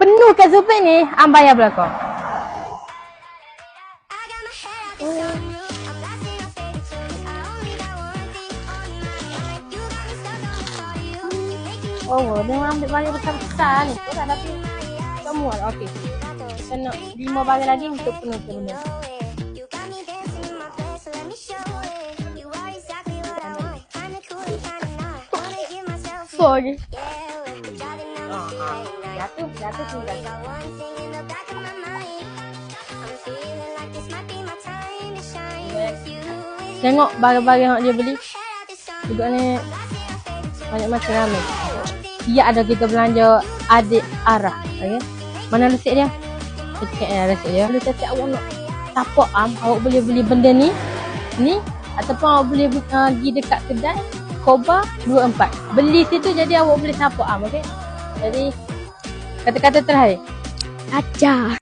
Penuh kat Zupin ni, bayar belakang. Oh, dia orang ambil barang besar-besar ni. Oh, tak tapi semua lah. Okey. Kita nak 5 barang lagi untuk penuh benda. Sorry. Jatuh sudah. Tengok barang-barang yang dia beli. Juga ni banyak macam ramai. Dia ada kita belanja adik arah. Okay? Mana resip dia? Cek resip dia. Kalau cakap awak nak tapak awak boleh beli benda ni. Ni. Ataupun awak boleh pergi dekat kedai Koba 24. Beli situ jadi awak boleh tapak okay? Jadi kata-kata terakhir. Ajar.